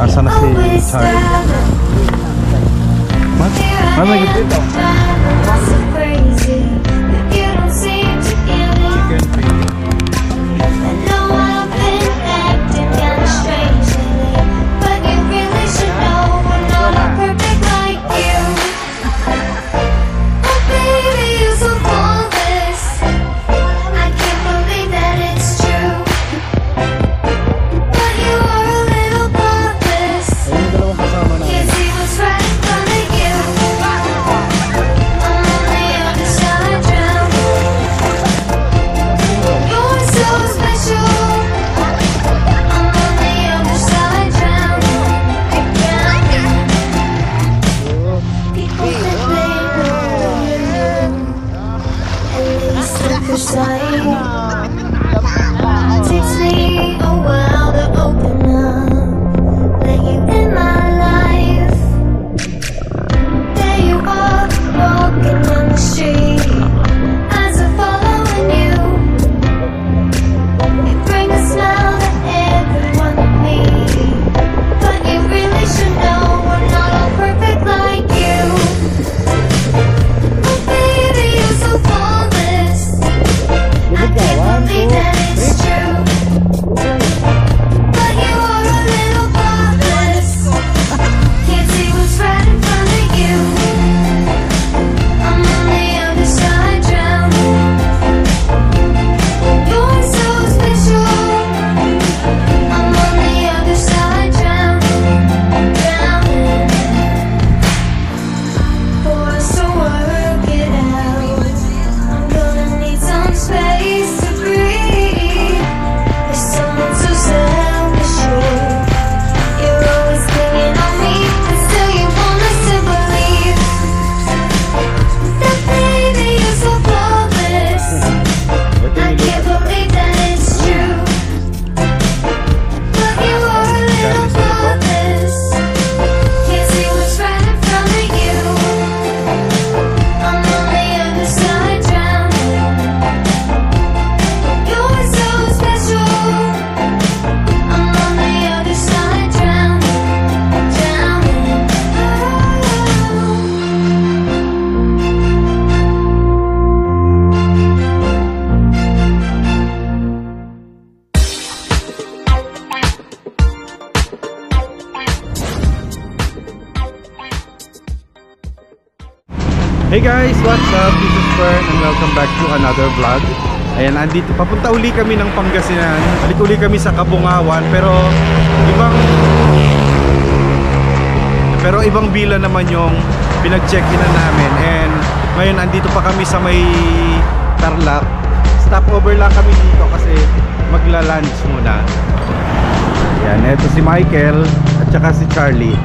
Asa na si Charlie? What? Ano nagigit dito? Chicken feet. Hey guys, what's up? This is Fern and welcome back to another vlog. Ayan, andito, papunta uli kami ng Pangasinan. Balik uli kami sa Kabungawan, pero ibang villa naman yung pinag-check-inan namin. And ngayon andito pa kami sa may Tarlac. Stopover lang kami dito kasi magla-lunch muna. Ayan, eto si Michael at saka si Charlie.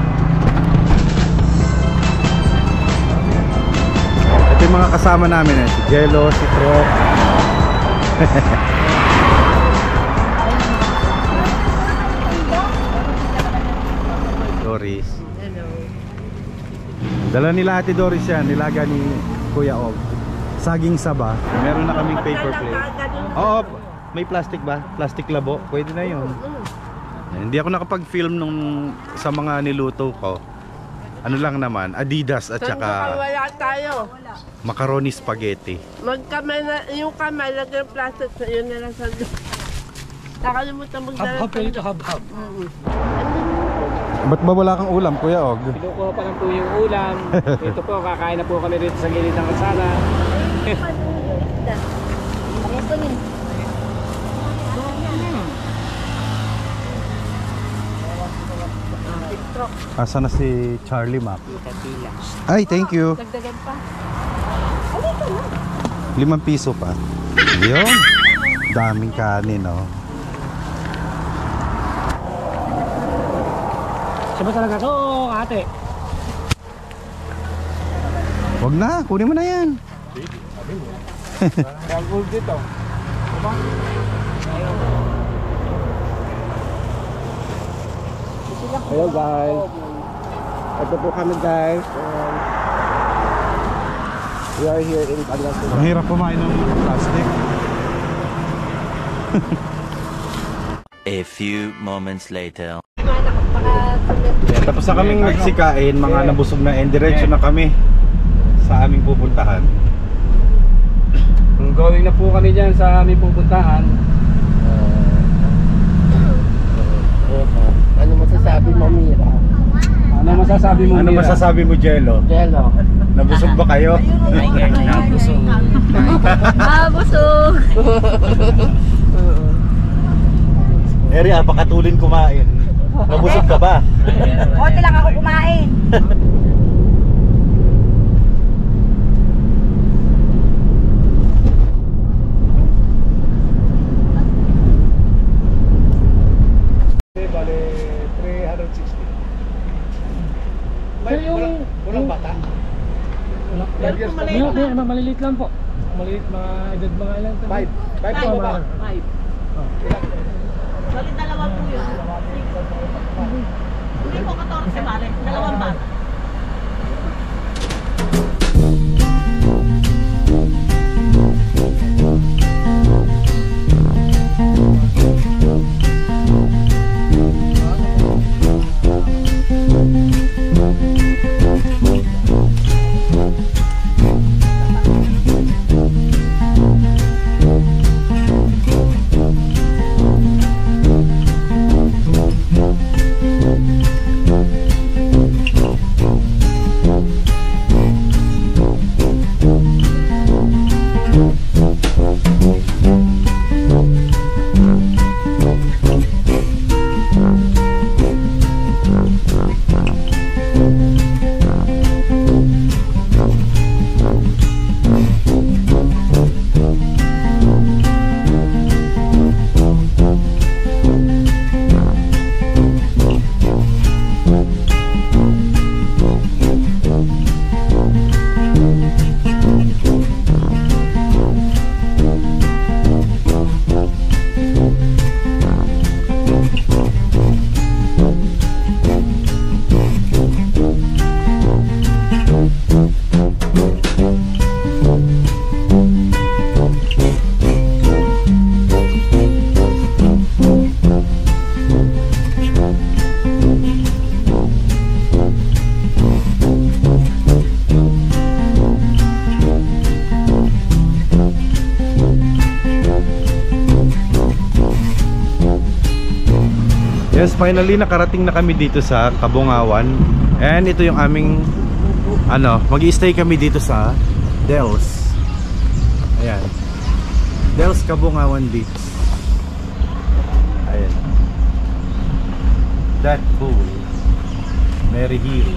Ito yung mga kasama namin si Jello, si Trok. Doris. Hello. Dala nila Ate Doris yan, nilaga ni Kuya Og. Saging saba. Meron na kaming paper plate. Oo, may plastic ba? Plastic labo, pwede na yun. Hindi ako nakapag-film sa mga niluto ko. Ano lang naman, Adidas at saka wala tayo. macaroni spaghetti. Magkamay na, yung kamay, lagyan ng plastic sa yun na lang sa nakalimutan magdala. Hab-hab kayo ito, hab-hab. Ba't ba wala kang ulam, Kuya Og? Pinukuha pa lang po yung ulam. Ito po, kakain na po kami rito sa gilid ng kalsada. Asa na si Charlie Mac? Ay, thank you. Dagdagan pa. 5 piso pa. Yun. Daming kanin, no? Siya ba talaga to, ate? Wag na, kunin mo na yan. Gold dito. Hello guys. Ito po kami guys. We are here in Pangasinan. Ang hirap kumain ng plastic. A few moments later. Baka Ayan, tapos na kaming nagsikain, mga nabusog na, and diretso na kami sa aming pupuntahan. Going na po kami dyan sa aming pupuntahan. Ano masasabi mo, Mira? Ano masasabi mo, Ano Mira? masasabi mo, Jello? Jello. Nabusog ba kayo? Nabusog. Busog. Eri, pakatulin kumain. Nabusog ka ba? Konti lang ako kumain. Bale, 360. Walang bata? Maliliit lang po. Maliliit, mga edad mga ilan? 5 po ba? 5. Bali, dalawa po yun. Hindi po 14 bale, dalawang bata. Yes, finally nakarating na kami dito sa Cabungawan. And ito yung aming mag-i-stay kami dito sa Dels. Ayan. Dels Cabungawan Beach. Ayan. That Pool, Mary Hill,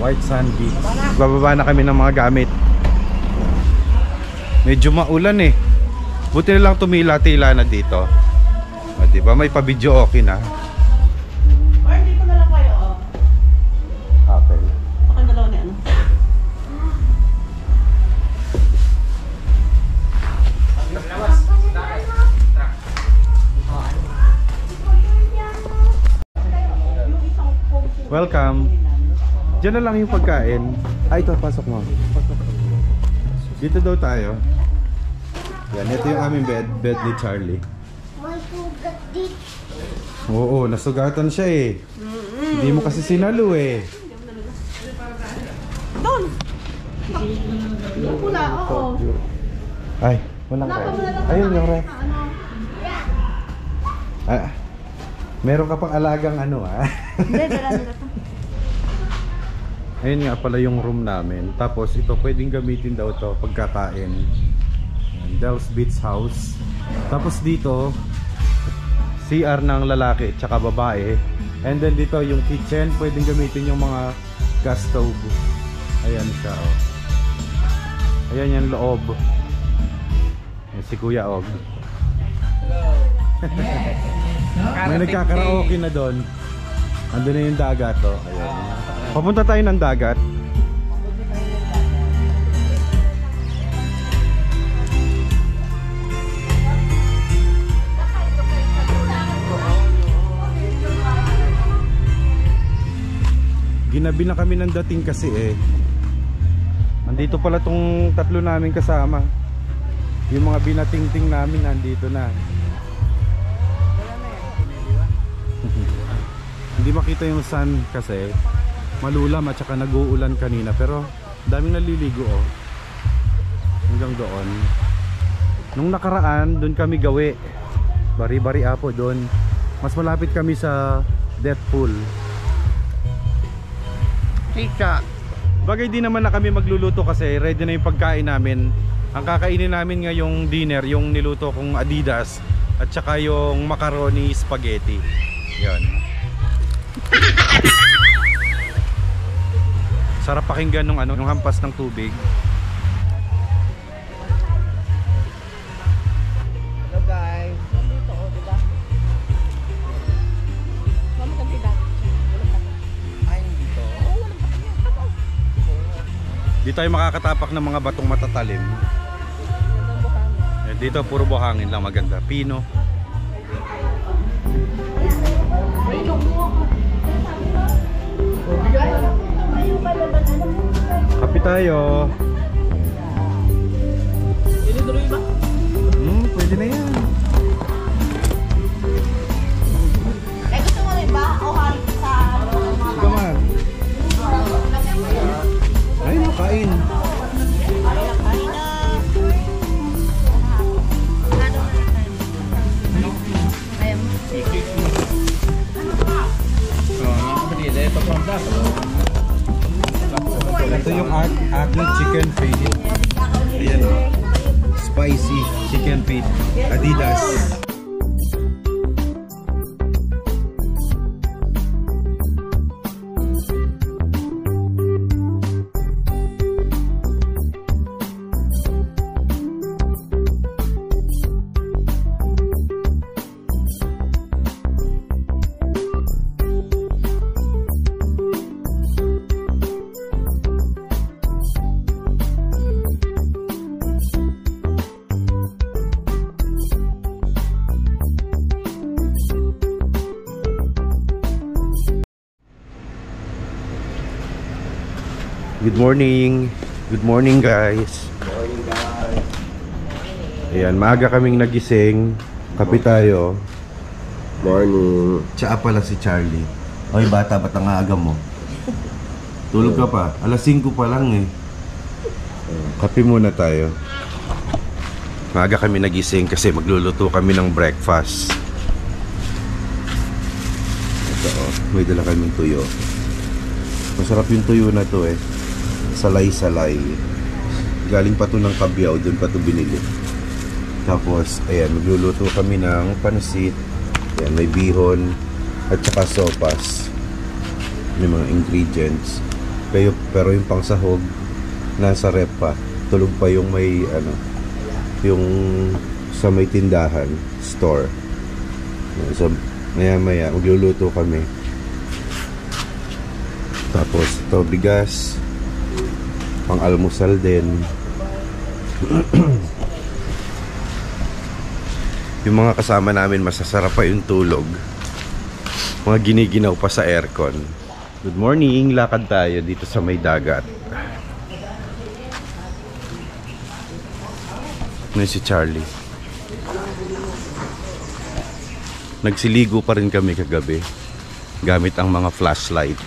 White Sand Beach. Bababa na kami ng mga gamit. Medyo maulan eh. Buti na lang tumila-tila na dito. O, diba? May pa-video okay na. Or dito na lang kayo, oh. Okay. Pakang dalawa ni ano. Welcome. Diyan na lang yung pagkain. Ay, ito, pasok mo. Dito daw tayo. Yan, ito yung aming bed ni Charlie. Oo, nasugatan siya eh. Hindi mo kasi sinalo eh. Doon! Yung pula, oo. Ay, walang ref. Ayun yung ref. Ah, meron ka pang alagang ano ah. Hindi, dala nila to. Ayun nga pala yung room namin. Tapos ito pwedeng gamitin daw to pagkakain. Dels Beach House. Tapos dito CR ng lalaki at saka babae. And then dito yung kitchen, pwedeng gamitin yung mga gas stove. Ayan siya oh. Ayan yung loob. Ayan, si Kuya Og. May nagkakaraoke na doon. Andun na yung dagat oh. Ayan. Papunta tayo ng dagat. Ginabi na kami ng dating kasi eh. Andito pala tong tatlo namin kasama. Yung mga binatingting namin nandito na. Hindi makita yung sun kasi malulam at saka nag-uulan kanina, pero daming naliligo oh. Hanggang doon. Nung nakaraan, doon kami gawi. Bari-bari apo doon. Mas malapit kami sa death pool. Tita. Bagay din naman na kami magluluto kasi ready na yung pagkain namin. Ang kakainin namin ngayong dinner, yung niluto kong Adidas at saka yung macaroni spaghetti. Yan. Sarap pakinggan nung ano, yung hampas ng tubig. Hello guys. Nandito, oh, diba? Mama ka dito. Ay, dito. Di tayo makakatapak ng mga batong matatalim. Eh, dito puro buhangin lang maganda. Pino. Kape tayo. Iniduloy ba? Pwede na yan. Eh, gusto mo rin ba? O halit sa mga Come on. Ay, makain. Ito yung aking chicken feet. Ayan o. Spicy chicken feet. Adidas. Good morning. Good morning guys. Ayan, maaga kaming nagising. Kape tayo. Morning. Tsaa pala si Charlie. Oy bata, ba't ang aga mo? Tulog ka pa? Alas 5 pa lang eh. Kape muna tayo. Maaga kami nagising kasi magluluto kami ng breakfast. Ito oh, may dala kaming tuyo. Masarap yung tuyo na to eh. Salay-salay. Galing pa to ng Cabiao, doon pa to binili. Tapos, ayan, magluluto kami ng pansit. Ayan, may bihon at saka sopas. May mga ingredients. Pero yung pangsahog nasa rep pa. Tulog pa yung may ano, yung sa may tindahan, store. So, maya-maya magluluto kami. Tapos ito bigas, pang almusal din. Yung mga kasama namin masasarap pa yung tulog. Mga giniginaw pa sa aircon. Good morning, lakad tayo dito sa may dagat. Ano si Charlie? Nagsiligo pa rin kami kagabi gamit ang mga flashlight.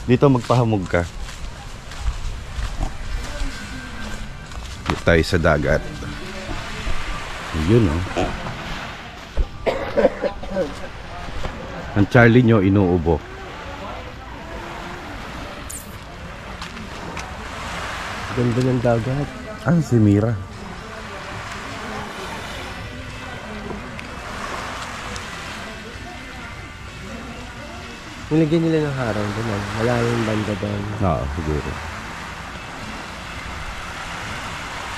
Dito magpahamog ka. Dito tayo sa dagat. Yun oh. Ang Charlie nyo inuubo. Ganda ng dagat. Ah, si Mira. Nilagyan nila ng harang doon. Wala yung banda doon. Oo, siguro.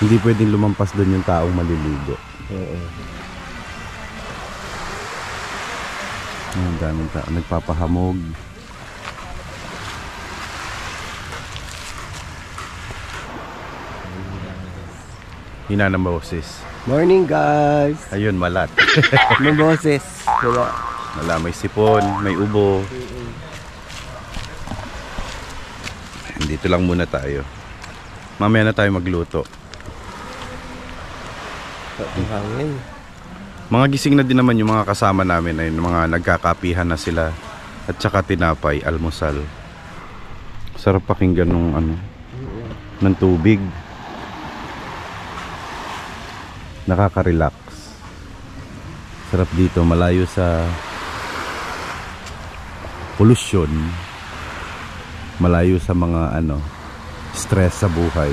Hindi pwedeng lumampas doon yung taong maliligo. Oo. Ang daming tao nagpapahamog. Hina ng boses. Morning guys! Ayun, malat. May boses. Wala. Wala, may sipon, may ubo. Dito lang muna tayo. Mamaya na tayo magluto. Ang hangin. Mga gising na din naman yung mga kasama namin ayun, mga nagkakapihan na sila at saka tinapay, almusal. Sarap pakinggan nung ng tubig. Nakaka-relax. Sarap dito, malayo sa pollution. Malayo sa mga stress sa buhay.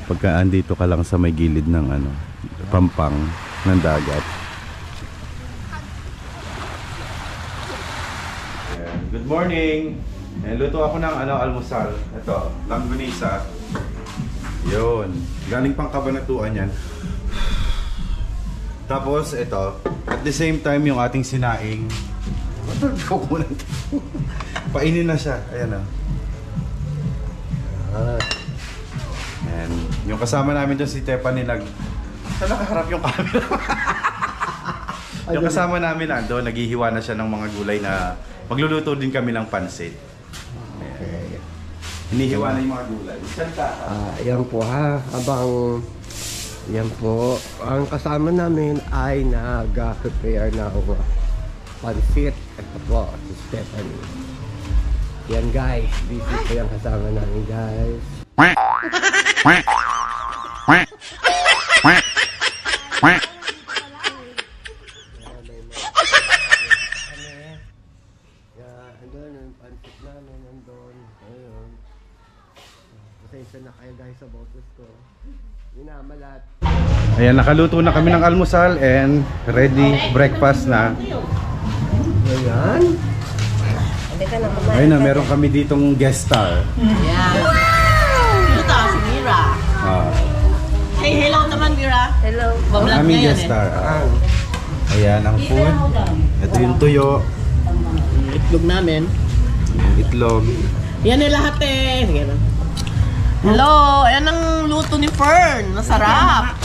Pagka andito ka lang sa may gilid ng pampang ng dagat. Good morning. Luto ako ng almusal. Ito, langganisa. Yun. Galing pang Kabanatuan yan. Tapos ito, at the same time yung ating sinaing. Painin na siya. Ayan And yung kasama namin dyan si Tepani saan nakaharap yung camera? Yung kasama namin ando, naghihiwa na siya ng mga gulay na magluluto din kami ng pansit. Okay. Hinihiwa na yung mga gulay. Yan po ha, yan po, ang kasama namin ay nag-prepare na ako pansit. Ito po, si Stephanie. Yan guys, busy po yung kasama namin guys. Andun, yung pansit namin, andun. Ayun. Pasensya na kayo guys sa boses ko. Minamalat. Ayan, nakaluto na kami ng almusal and ready breakfast na. Ayan. Ayun na, meron kami ditong guest star. Yan. Ito, si Mira. Hey, hello naman, Mira. Hello. Ang aming guest star. Ayan ang food. Ito yung tuyo. Itlog namin. Yung itlog. Yan eh lahat eh. Sige na. Hello, ayan ang luto ni Fern. Masarap.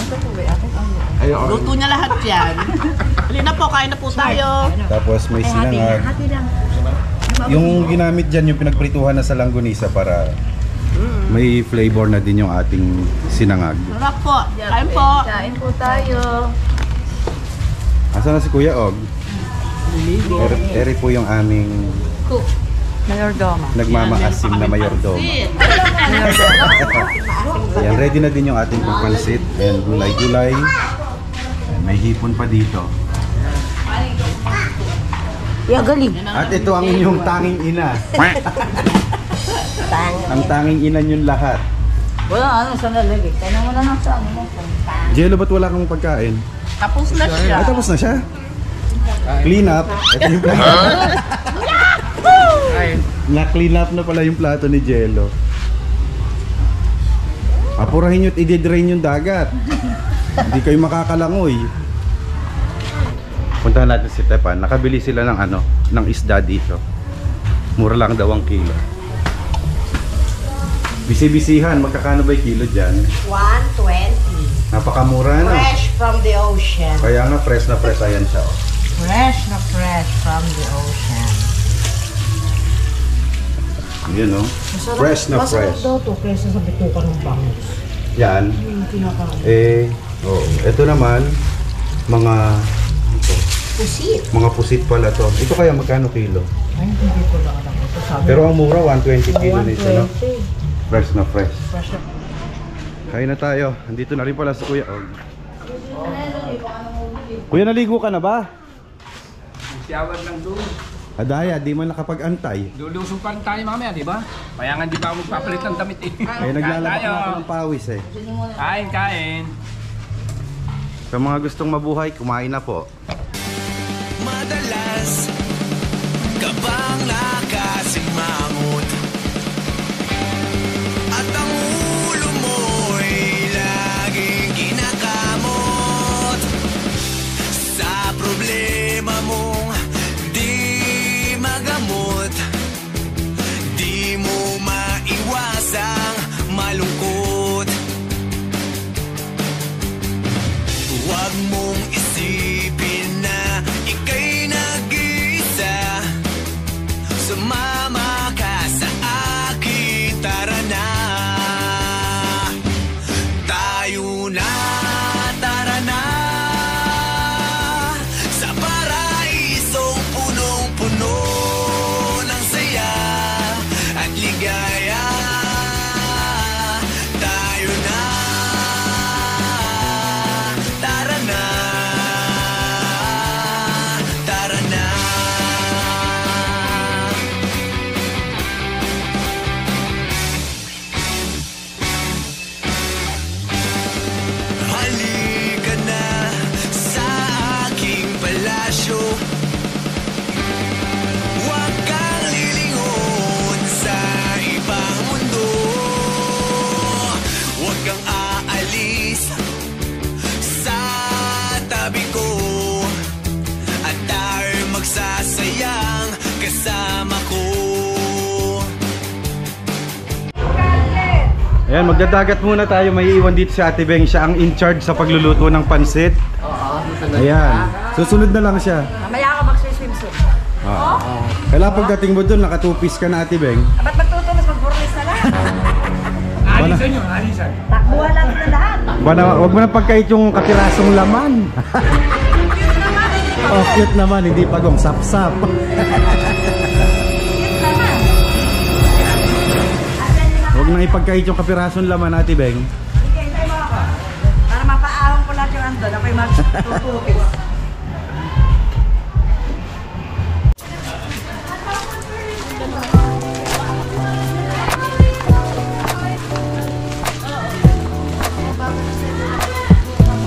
Luto niya lahat yan. Halina po, kain na po tayo. Tapos may sinangag. Yung ginamit dyan, yung pinagprituhan na sa langganisa para may flavor na din yung ating sinangag. Sarap po. Kain po. Kain po tayo. Asan na si Kuya Og? Eri po yung aming Mayordoma. nagmamaasim na mayordoma. Ayan, ready na din yung ating pansit and gulay-gulay. May hipon pa dito. At ito ang inyong tanging ina. Ang tanging ina niyong lahat. Wala, saan nalagay? Kaya mo na sa Jello, ba't wala kang pagkain? Tapos na siya. Ay, tapos na siya? Clean up. Ito yung plato. Na-clean up na pala yung plato ni Jello. Apurahin nyo at i-drain yung dagat. Hindi kayo makakalangoy. Puntahan natin si Tepan. Nakabili sila ng ng isda dito. Mura lang daw ang kilo. Bisi-bisihan, magkakano ba yung kilo dyan? 120. Napakamura na. Fresh from the ocean. Kaya nga fresh na fresh, ayan siya. Fresh na fresh from the ocean. Yun no? Fresh na fresh. Masarap daw to kaysa sa bitukan ng bangus. Yan. Ito naman, mga Pusit. mga pusit pala to. Ito kaya magkano kilo? Ay, hindi ko lang alam ito. Sabi Pero ang mura, 120 kilo nito, no? Fresh na fresh. fresh na. Kain na tayo. Andito na rin pala si Kuya Og. Kuya, naligo ka na ba? Siyawad lang doon. Adaya, di man nakapag-antay. Lulusong pa rin tayo mamaya, di ba? Kaya nga di pa ako magpapalit ng damit eh. Kaya naglalabas na ako ng pawis eh. Kain, kain. Sa mga gustong mabuhay, kumain na po. Madalas ka bang nakasimangot at ang ulo mo'y laging kinakamot sa problema mong di magamot, di mo maiwasang malungkot. Huwag mong isipin na ika'y nag-iisa. Sumama ka sa akin, tara na. Tayo na, tara na. radyo. Huwag kang lilingon sa ibang mundo. Huwag kang aalis sa tabi ko. At tayo magsasayang kasama ko. Ayan, magdadagat muna tayo. May iwan dito si Ate Beng. Siya ang in charge sa pagluluto ng pansit. Oo, susunod. Ayan. Susunod na lang siya. Mamaya ka mag-swimsuit. Kailangan pagdating mo doon, nakatupis ka na, Ate Beng. Ba't magtutulos? Mag-burlis na lang. Alisan yun, alisan. Takbuhan lang na lahat. Huwag mo na pagkait yung kapirasong laman. Oh, cute naman. Hindi pagong sap-sap. Huwag nang ipagkait yung kapirasong laman, Ate Beng. Hintay mo ako. Para mapaahon ko lang yung andon. Ako'y magtutupis.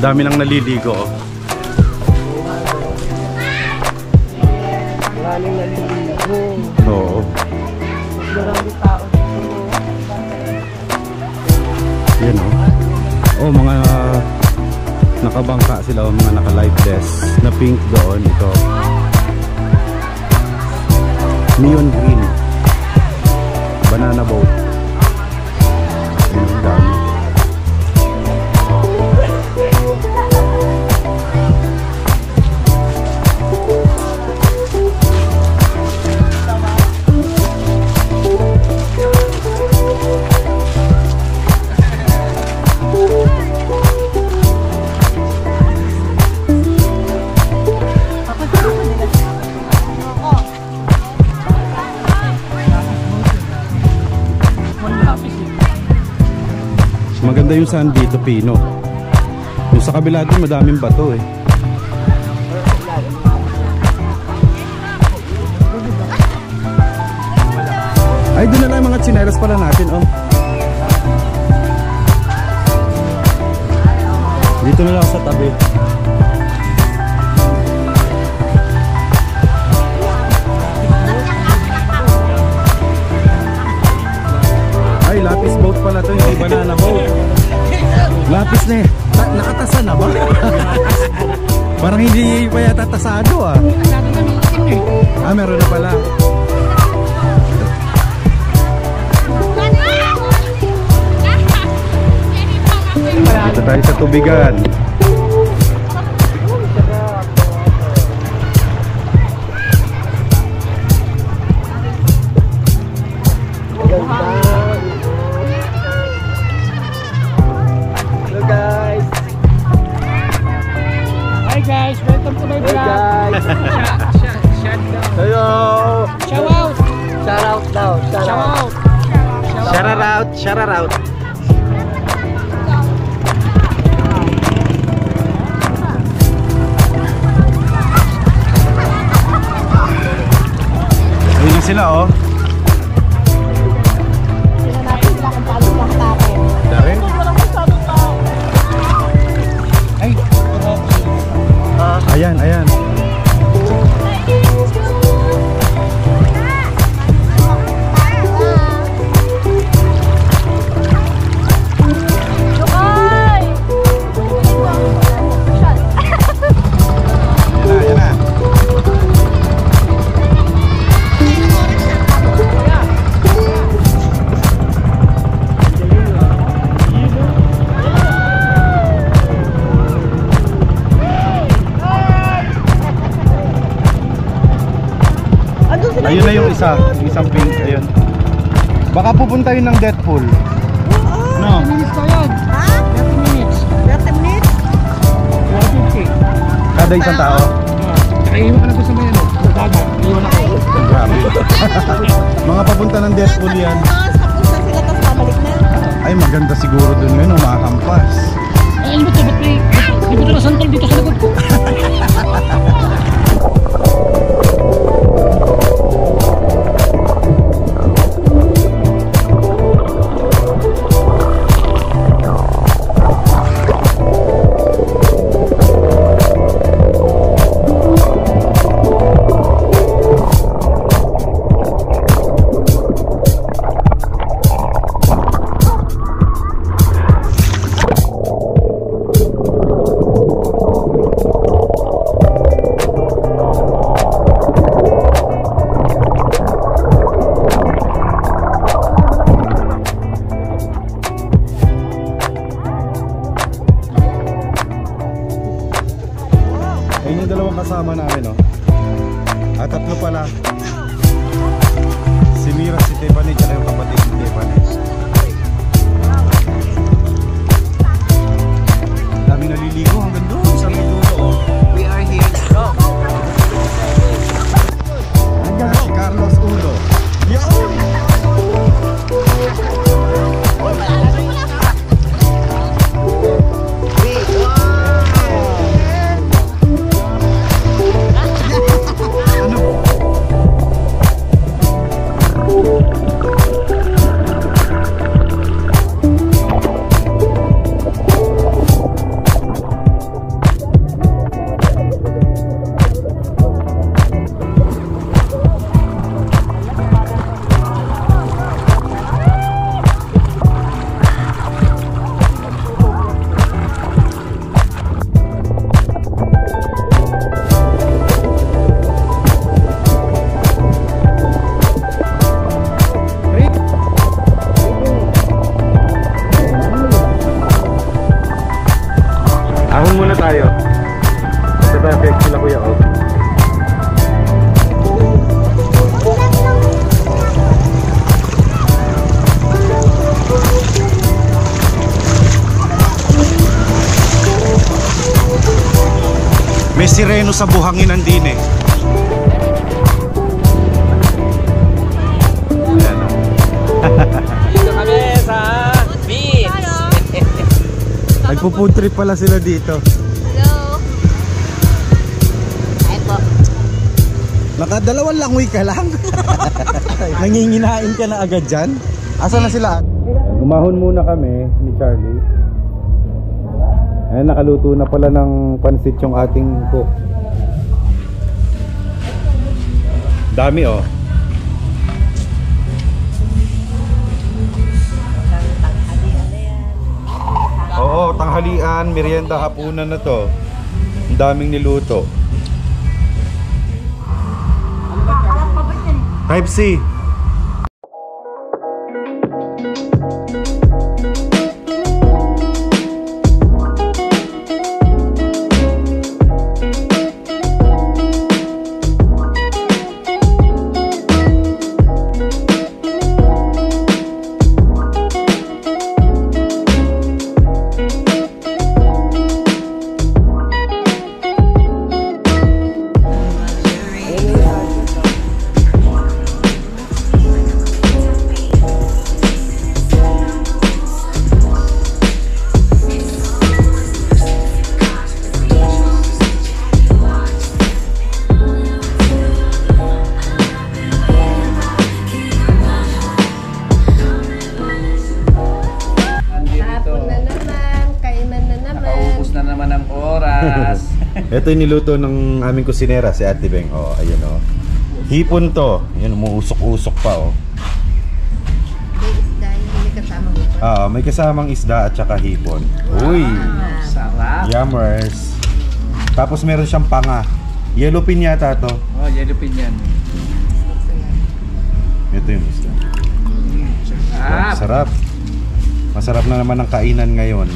Dami nang naliligo, oh. Maraming naliligo. Oo. Maraming tao. Yan, oh. Oh, mga nakabangka sila, oh, mga naka-life vest na pink doon. Ito neon green banana boat. Yan, ang dami. Maganda yung sand dito, pino. Yung sa kabila din, madaming bato eh. Ay, doon na lang mga tsinelas pala natin, oh. Dito na lang sa tabi. Ay, lapis boat pala to, yung banana boat. Lapis na eh. Nakatasa na ba? Parang hindi pa yata tasado, ah. Ah, meron na pala. Dito tayo sa tubigan. Hi guys, welcome to my vlog. Hello! Shout out. Shout out daw. Shout out. Shout out. Ayun na sila, oh. Dari? Ayan, ayan. Ayan na. Ayun na yung isa, yung isang pink, ayun. Baka pupunta yun ng Deadpool. No. 30 minutes pa yun. 30 minutes. 30 minutes? 450. Kada isang tao. Tsaka iwan ka na doon sa may ano. Dagat. Iwan ako. Grabe. Mga papunta ng Deadpool yan. Tapos na sila, tapos babalik na. Ay, maganda siguro dun ngayon, umakampas. Ay, ano ba ito? Ba't may... Di ba ito nasantol dito sa likod ko? yung kasama namin, oh. At tatlo pala. Si Mira, si Tiffany, tsaka yung kapatid ni Tiffany. Dami naliligo hanggang doon sa may dulo, oh. We are here now. Hanggang si Carlos Ulo. Ahon muna tayo. Sa traffic sila Kuya Og. May sireno sa buhanginan din eh. Ayan, oh. Dito kami sa beach. Nagpo-food trip pala sila dito. Hello. Ay po. Nakadalawang langoy ka lang. Nanginginain ka na agad dyan. Asa na sila? Umahon muna kami ni Charlie. Ayan, nakaluto na pala ng pansit yung ating cook. Dami oh. Oo, tanghalian, merienda, hapunan na to. Ang daming niluto. Type C. Ito yung niluto ng aming kusinera, si Ate Beng. Oh, ayun oh. Hipon to. Yan, umuusok-usok pa oh. May isda yung may kasamang ito. May kasamang isda at saka hipon. Uy! Sarap. Yummers. Tapos meron siyang panga. Yellow pin yata to. Oh, yellow pin yan. Ito yung isda. Sarap. Sarap. Masarap na naman ang kainan ngayon.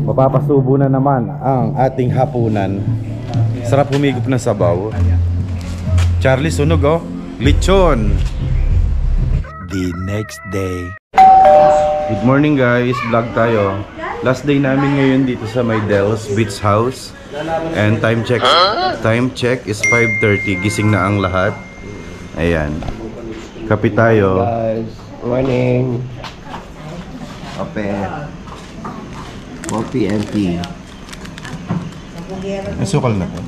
Mapapasubo na naman ang ating hapunan. Sarap humigop ng sabaw. Charlie, sunog oh. Lechon. The next day. Good morning guys, vlog tayo. Last day namin ngayon dito sa may Del's Beach House. And time check is 5:30. Gising na ang lahat. Ayan. Kape tayo. Guys, morning. Open. Coffee and tea. May sukal na po.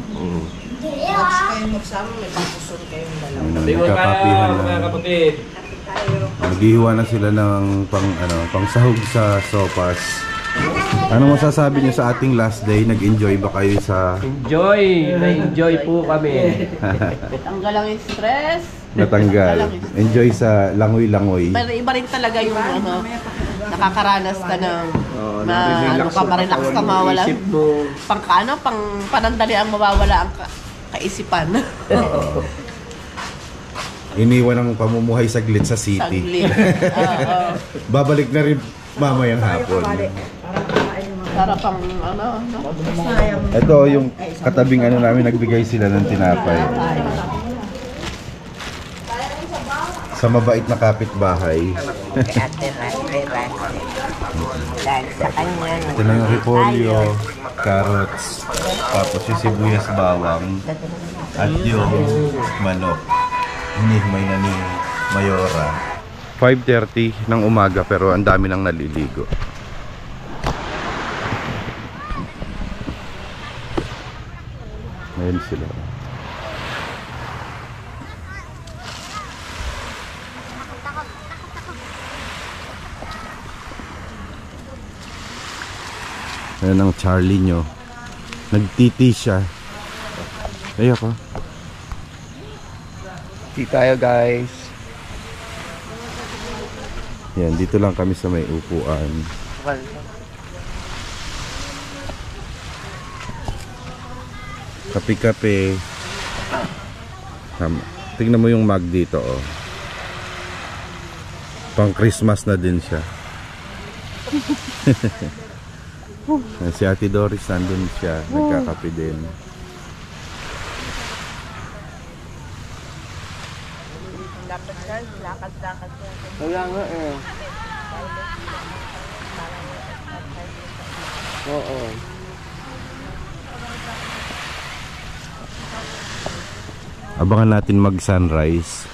Nagkakapihan na mga kapatid. Naghihiwa na sila ng pang sahog sa sopas. Ano masasabi niyo sa ating last day? Nag-enjoy ba kayo sa... Enjoy! Na-enjoy po kami. Tanggal lang yung stress. Natanggal. Enjoy sa langoy-langoy. Pero iba rin talaga yung nakakaranas ka ng ma-relax ka, mawala. Pang panandali ang mawawala ang kaisipan. Iniwan ang pamumuhay saglit sa city. Saglit. Babalik na rin mamayang hapon. Para pang ano. Ito yung katabing ano namin, nagbigay sila ng tinapay. Sa mabait na kapitbahay. Ito lang yung repolyo, carrots, tapos yung sibuyas bawang, at yung manok. Hinihimay na ni Mayora. 5:30 ng umaga pero ang dami nang naliligo. Ayan sila. Ayan ang Charlie nyo. Nagtiti siya. Ayoko. Tea tayo guys. Yan, dito lang kami sa may upuan. Kape-kape. Tama. Tingnan mo yung mug dito, oh. Pang Christmas na din siya. Si Ate Doris nandun siya, nagkakape din. Wala nga eh. Oo. Abangan natin mag-sunrise.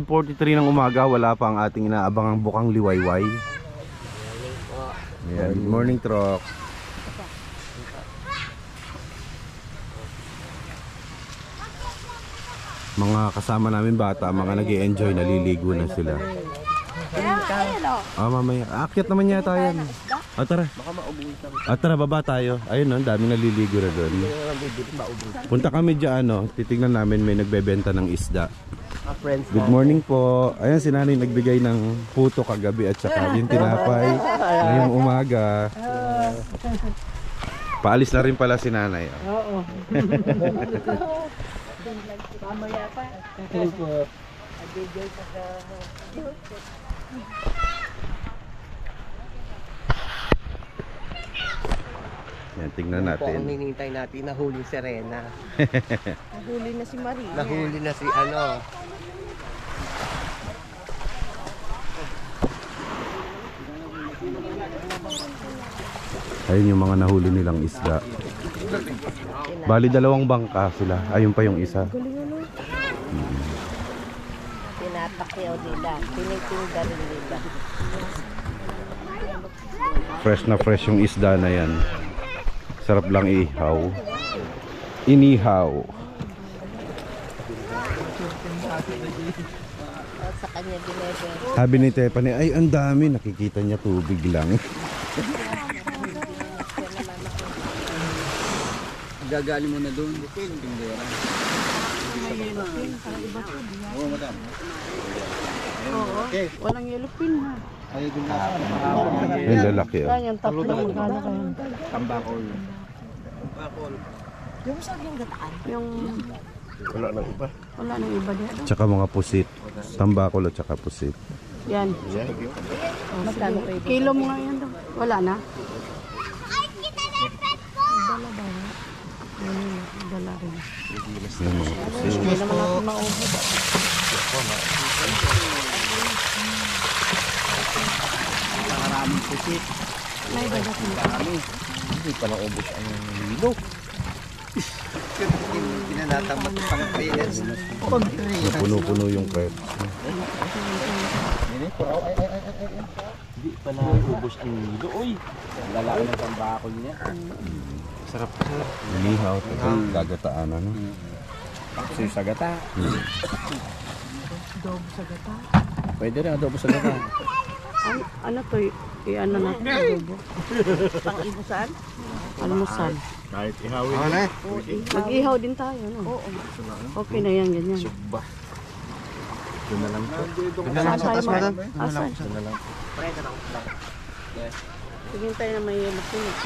.43 ng umaga, wala pa ang ating inaabangang bukang liwayway. Ayan, good morning, Trok. Mga kasama namin bata, mga nag-i-enjoy, naliligo na sila. Mamaya, aakyat naman yata yan. Tara. Tara, baba tayo. Ayun, no, daming naliligo na doon. Punta kami dyan, no, titignan namin, may nagbebenta ng isda. Good morning po. Ayan, si nanay nagbigay ng puto kagabi at saka yung tinapay ngayong umaga. Paalis na rin pala si nanay. Oo. Pamaya pa. Yan, tingnan natin. Ito ang hinihintay natin, nahuli si Rena. Nahuli na si Maria. Nahuli na si ano. Ayun yung mga nahuli nilang isda. Bali 2 bangka sila. Ayun pa yung isa. Tinatakyaw nila. Tinitinda rin nila. Fresh na fresh yung isda na yan. Sarap lang ihaw. Inihaw. Sa kanya binibenta. Sabi ni Tepani, ay ang dami. Nakikita niya tubig lang. Gagali mo na doon. Tindera. Oo, madam. Okay. Walang yellow pin ha. Yung lalaki, oh. Yan, tatlo. Magkano kayo? Tambakol. Yung saging gataan. Yung Wala nang iba. wala nang iba dito. Tsaka mga pusit. Tambakol at tsaka pusit. Yan. Magkano kayo? Kilo mo nga yan daw. Wala na? Dala ba? Dala rin. Yung mga pusit. Hindi naman natin maubos. Maraming pusit. May bagat mo. Hindi pa naubos ang lilo. Pinanatamat pang 3 years. Puno-puno yung crepes. Hindi pala ubos ang nilo. Uy! Ang lalaki ng pambakol niya. Sarap pa. Inihaw. Gagataan ano. Kasi sa gata. Adobo sa gata. Pwede rin adobo sa gata. Ano to? I-ano natin adobo? Pang-ibusan? Almusal. Kahit ihawin. Mag-ihaw din tayo, no? Oo. Okay na yan, ganyan. Subba. Doon na lang po. Saan tayo mag- Asan? Doon na lang. Tingin tayo na may masunod.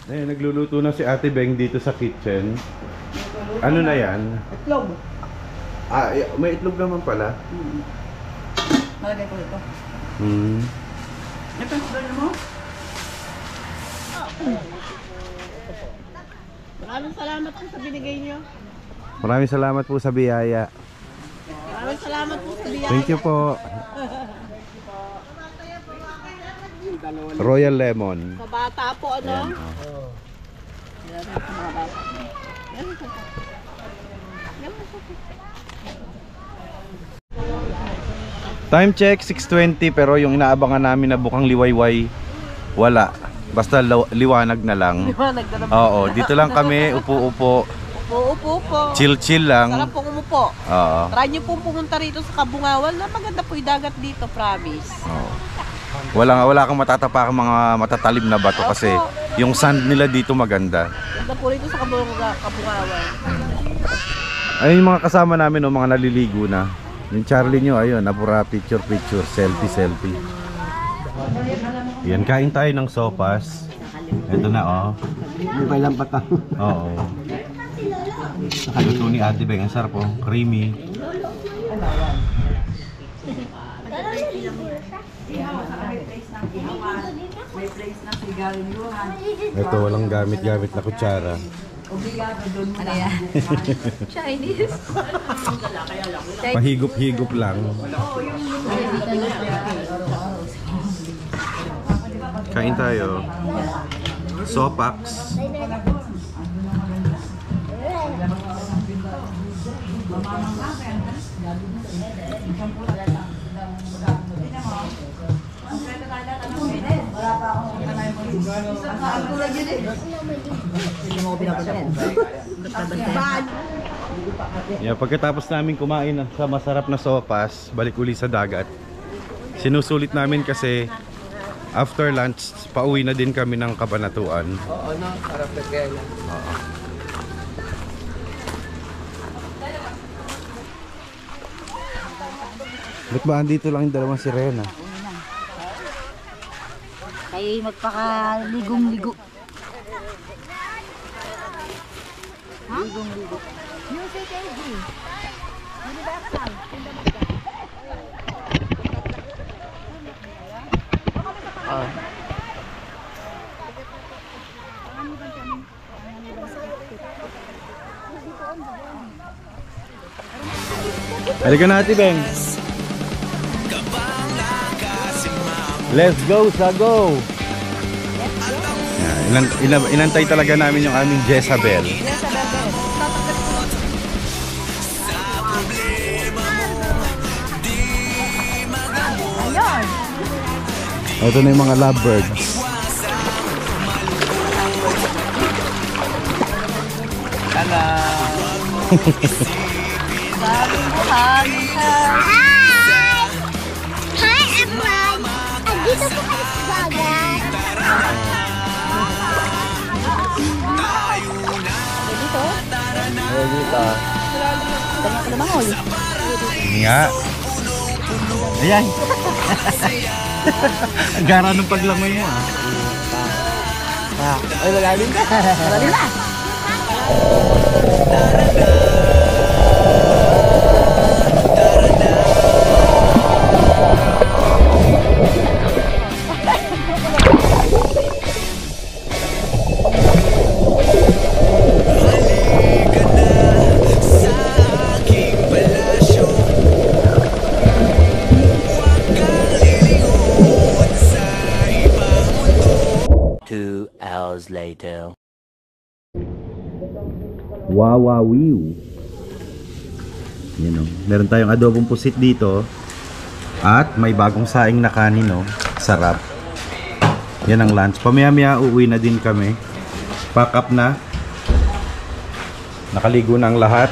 Eh, nagluluto na si Ate Beng dito sa kitchen. Ano na yan? Itlog. Ah, may itlog naman pala. Malagay ko ito. Ito ang mo? Maraming salamat po sa binigay niyo. Maraming salamat po sa biyaya. Maraming salamat po sa biyaya. Thank you po. Royal Lemon. Sa bata po, ano? Ayan, Time check 6:20 pero yung inaabangan namin na bukang liwayway wala. Basta liwanag na lang. Liwanag na lang. Oo, dito lang kami upo-upo. Upo po. Chill-chill lang. Sarap pong umupo. Oo. Try niyo pong pumunta rito sa Kabungawan na maganda po yung dagat dito, promise. Oo. Wala kang matatapakang mga matatalim na bato kasi yung sand nila dito maganda. Ganda po rito sa Kabungawan. Ayun yung mga kasama namin, no, mga naliligo na. Yung Charlie nyo, ayun, napura picture, selfie. Yan, kain tayo ng sopas. Ito na, oh. Yung kailang patang. Oo. Luto ni Ate Beng, ang sarap, oh. Creamy. Ito, walang gamit-gamit na kutsara. Ano yan? Chinese? Pahigop-higop lang. Kain tayo. Sopax. Yeah, pagkatapos namin kumain sa masarap na sopas, balik uli sa dagat. Sinusulit namin kasi after lunch, pauwi na din kami ng Kabanatuan. Oo, no? Sarap na kaya. Oo. Ba't ba andito lang yung dalawang sirena? Ay, magpakaligong-ligo. Ha? Ligong-ligo. Music AG. Universal. Halika na, Ate Beng. Let's go, Sago! Inantay talaga namin yung aming Jezabel. Ito na yung mga lovebirds. Hello! Hi! Hi, everyone! Andito po kayo sa dagat. Dito? Dito. Dami ko naman, Hoy. Nga. Ayan. Ang gara ng paglangoy mo, ah. Ay, malalim na. Malalim na. 2 hours later. Wawawiw. Yan o. Meron tayong adobong pusit dito. At may bagong saing na kanin o. Sarap. Yan ang lunch. Pamaya-maya uuwi na din kami. Pack up na. Nakaligo na ang lahat.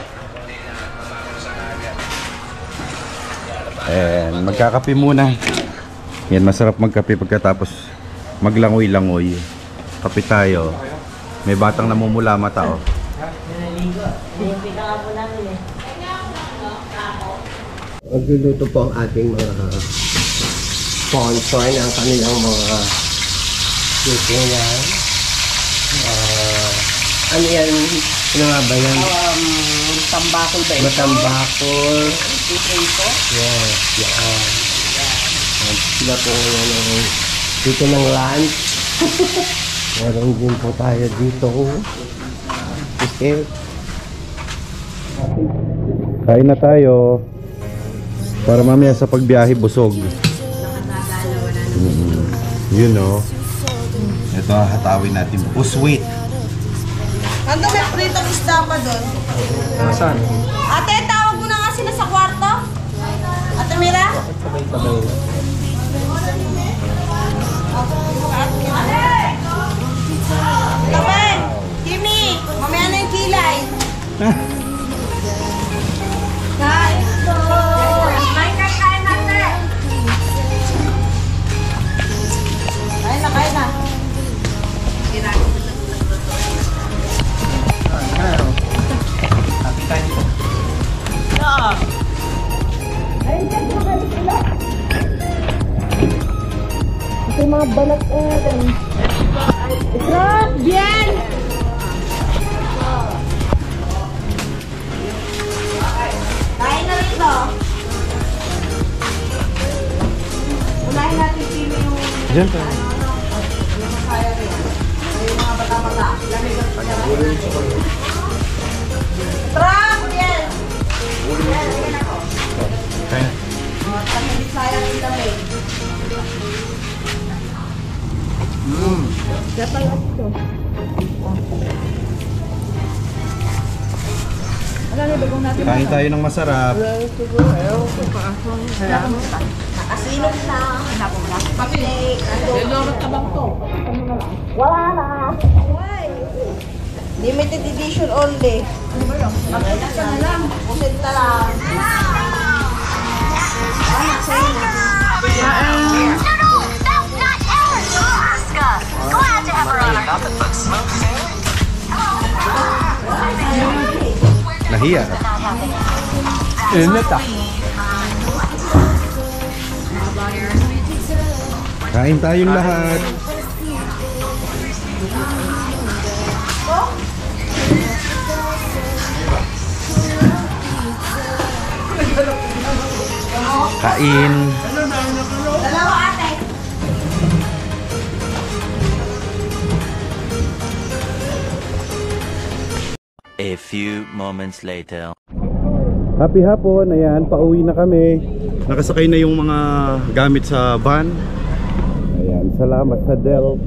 And magkakape muna. Yan, masarap magkape pagkatapos maglangoy-langoy. Kape tayo. May batang namumula mata oh. Magluluto po ang ating mga sponsor ng kanilang mga lutuan. Ano yan? Ano nga ba yan? Tambakol ba ito? Matambakol. Ito? Yes, yan. Sila po ngayon dito ng lunch. Meron din po tayo dito. Okay. Kain na tayo. Para mamaya sa pagbiyahe busog. You know. Ito hatawin natin. Puswit. Ando, may pritong isda pa doon. Saan? Ate, tawag mo na nga sila sa kwarto. Ate Mira? Ate! Kapeng! Kimi! Mamaya na yung kilay. Kain to! Kain natin! Kain na! Ito yung mga balat Israel! Bien! Kain na rito! Unahin natin pili yung... Diyan tayo. Yung mga bata-bata. Trap! Bien! Kaya. Pag-ibig sayang yung lamig. Kain tayo ng masarap. Nakasilog na. Papilik. Wala na. Limited edition only. Pakita ka na lang. Pusinta lang. Nahiya. Init ah. Kain tayong lahat. Kain. Dalawa ate. A few moments later. Happy hapon. Ayan, pauwi na kami. Nakasakay na yung mga gamit sa van. Ayan, salamat sa Del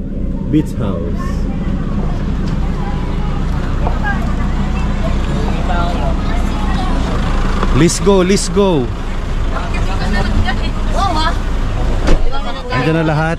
Beach House. Let's go, let's go. Andiyan na lahat.